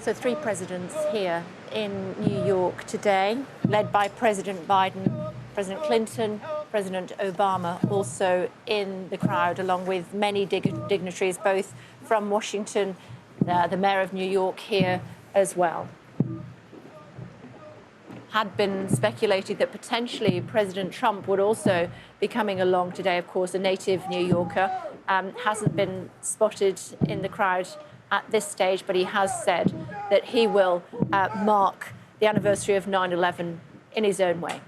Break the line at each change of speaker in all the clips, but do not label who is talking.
So 3 presidents here in New York today, led by President Biden, President Clinton, President Obama, also in the crowd, along with many dignitaries, both from Washington, the mayor of New York here as well. Had been speculated that potentially President Trump would also be coming along today. Of course, a native New Yorker, hasn't been spotted in the crowd at this stage, but he has said that he will mark the anniversary of 9/11 in his own way.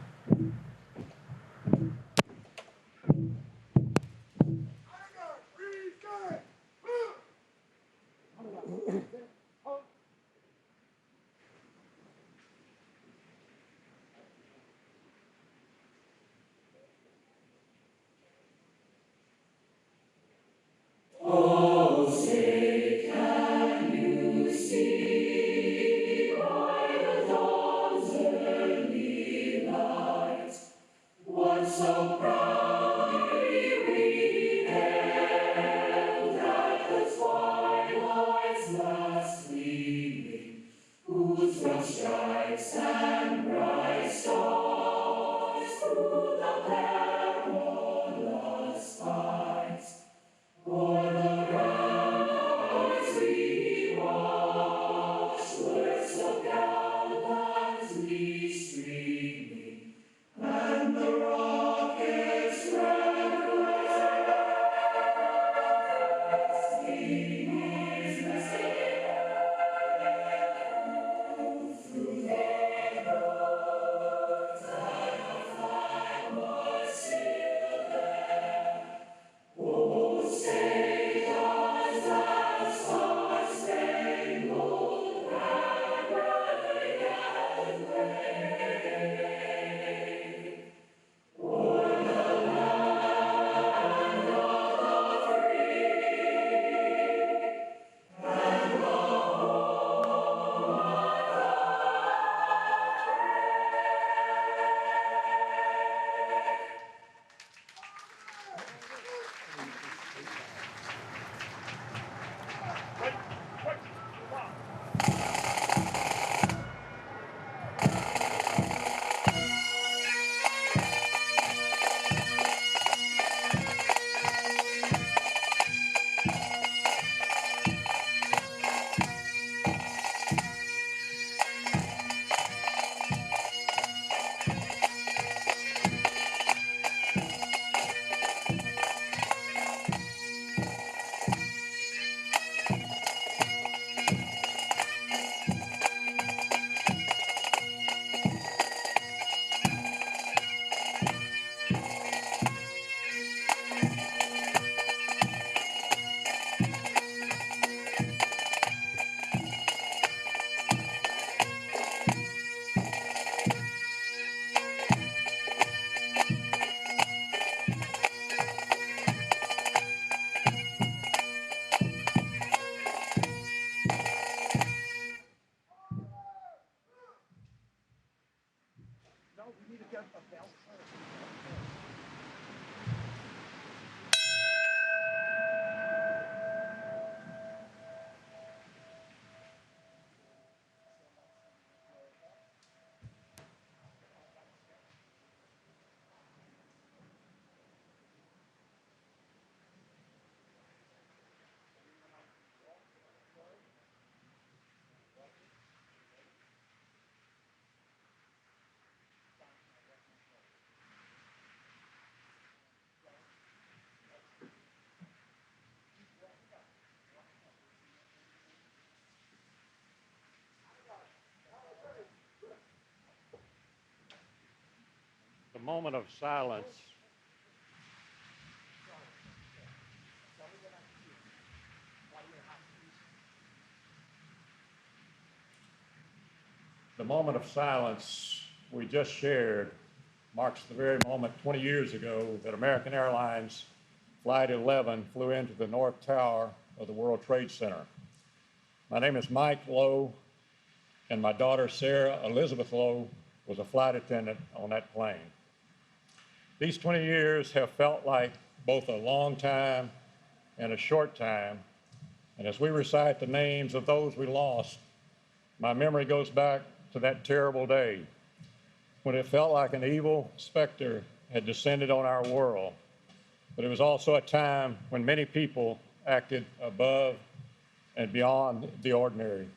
Oh, say, can you see by the dawn's early light what so proudly we hailed at the twilight's last gleaming, whose broad stripes and bright stars through the perilous fight o'er the ramparts we watched were so gallantly streaming, and the rockets' red flares gleaming through the roads, and our flag was still there. Oh, say does that star-spangled banner yet wave o'er the land of the free and the home of
The moment of silence we just shared marks the very moment 20 years ago that American Airlines Flight 11 flew into the North Tower of the World Trade Center. My name is Mike Lowe, and my daughter Sarah Elizabeth Lowe was a flight attendant on that plane. These 20 years have felt like both a long time and a short time, and as we recite the names of those we lost, My memory goes back to that terrible day when it felt like an evil specter had descended on our world. But it was also a time when many people acted above and beyond the ordinary.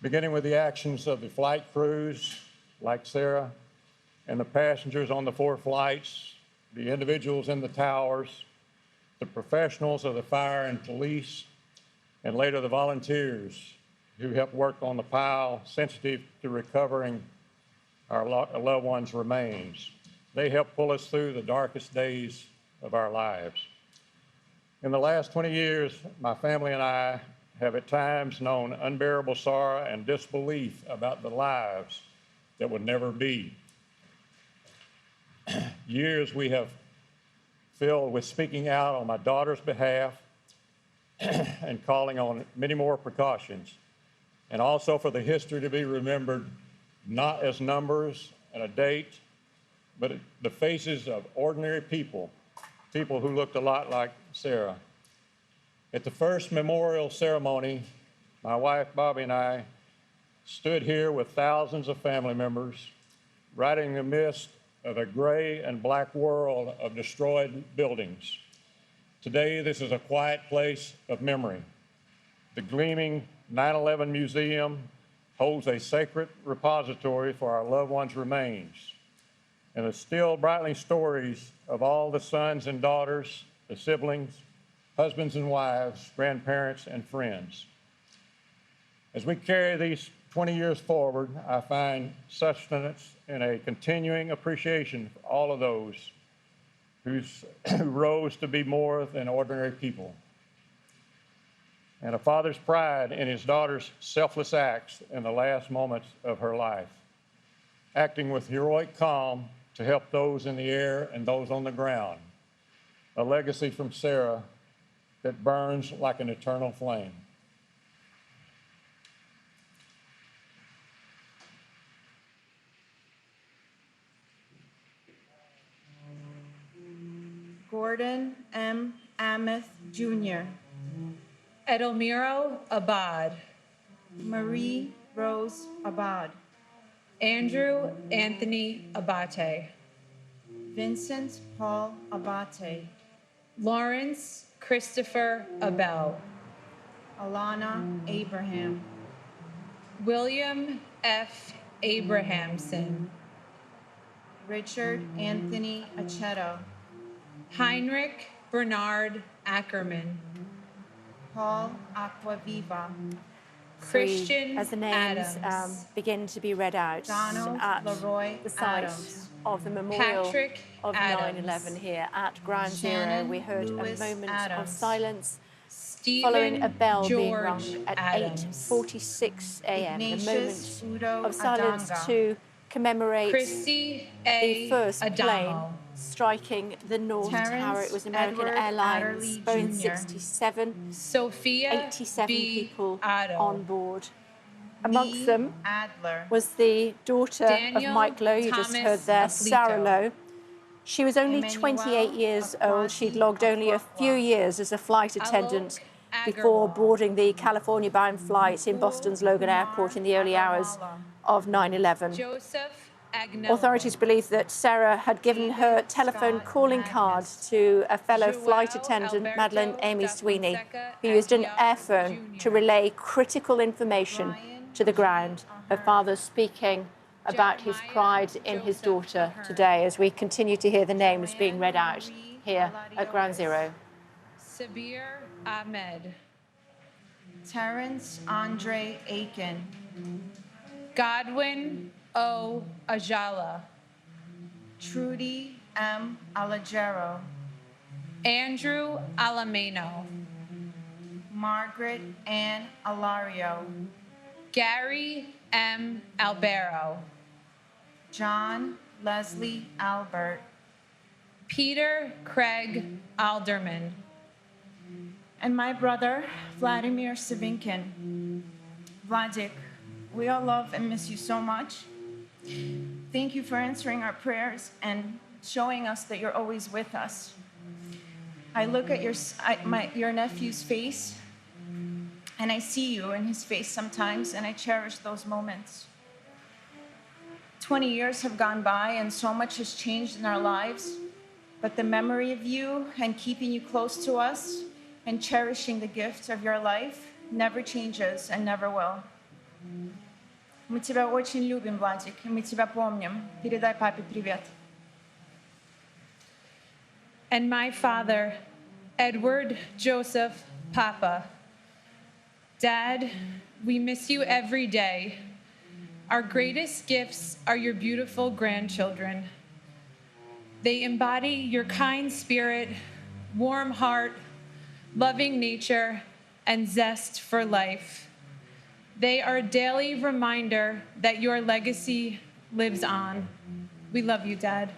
Beginning with the actions of the flight crews, like Sarah, and the passengers on the 4 flights, the individuals in the towers, the professionals of the fire and police, and later the volunteers who helped work on the pile sensitive to recovering our loved ones' remains. They helped pull us through the darkest days of our lives. In the last 20 years, my family and I have at times known unbearable sorrow and disbelief about the lives that would never be. Years we have filled with speaking out on my daughter's behalf and calling on many more precautions, and also for the history to be remembered not as numbers and a date, but the faces of ordinary people, people who looked a lot like Sarah. At the first memorial ceremony, my wife Bobby and I stood here with thousands of family members, right in the midst of a gray and black world of destroyed buildings. Today, this is a quiet place of memory. The gleaming 9/11 Museum holds a sacred repository for our loved ones' remains, and the still brightening stories of all the sons and daughters, the siblings, husbands and wives, grandparents, and friends. As we carry these 20 years forward, I find sustenance in a continuing appreciation for all of those who rose to be more than ordinary people, and a father's pride in his daughter's selfless acts in the last moments of her life, acting with heroic calm to help those in the air and those on the ground, a legacy from Sarah that burns like an eternal flame.
Gordon M. Amos Jr.,
Edelmiro Abad,
Marie Rose Abad,
Andrew Anthony Abate,
Vincent Paul Abate,
Lawrence Christopher Abel,
Alana Abraham,
William F. Abrahamson,
Richard Anthony Aceto,
Heinrich Bernard Ackerman,
Paul Aquaviva,
Christian
as the names
Adams,
begin to be read out
Donald
at
Leroy
the site
Adams,
of the memorial
Patrick
of
Adams,
9/11 here at Ground Zero.
Shannon
We heard
Lewis
a moment
Adams,
of silence
Stephen
following a bell being
George
rung at
Adams,
8:46 a.m. The
Ignatius
moment
Udo
of silence
Adanga,
to commemorate
Christy
the
A.
first plane
Adamo,
striking the North
Terrence
Tower. It was American
Edward
Airlines,
Adderley
Boeing
Jr.,
67,
Sophia
87
B.
people
Otto,
on board. Amongst them
Adler,
was the daughter
Daniel
of Mike Lowe, you just
Thomas
heard there,
Aplito,
Sarah Lowe. She was only
Emmanuel
28 years old. She'd
Akwasi
logged only a few
Akwakwa,
years as a flight attendant
Alok
before
Agarwal,
boarding the California-bound flight in Boston's Logan Airport in the early hours of 9/11.
Joseph Agnello,
Authorities believe that Sarah had given her telephone
Scott
calling card
Magnus,
to a fellow
Joao
flight attendant,
Alberto
Madeleine Amy
da
Sweeney,
Fonseca
who used an
Aguiar
airphone
Jr.,
to relay critical information
Brian
to the ground. Her
Ahern,
father speaking about his
Jeremiah
pride in his
Joseph
daughter
Ahern,
today as we continue to hear the names being read out
Marie
here at Ground
Valadiotis,
Zero.
Sabir Ahmed,
Terrence Andre Aiken,
Godwin O. Ajala,
Trudy M. Alagero,
Andrew Alameno,
Margaret Ann Alario,
Gary M. Albero,
John Leslie Albert,
Peter Craig Alderman,
and my brother, Vladimir Savinkin. Vladik, we all love and miss you so much. Thank you for answering our prayers and showing us that you're always with us. I look at your nephew's face, And I see you in his face sometimes, and I cherish those moments. 20 years have gone by, and so much has changed in our lives. But the memory of you and keeping you close to us and cherishing the gift of your life never changes and never will. Мы тебя очень любим, Владик, и мы тебя помним. Передай папе привет.
And my father, Edward Joseph Papa. Dad, we miss you every day. Our greatest gifts are your beautiful grandchildren. They embody your kind spirit, warm heart, loving nature, and zest for life. They are a daily reminder that your legacy lives on. We love you, Dad.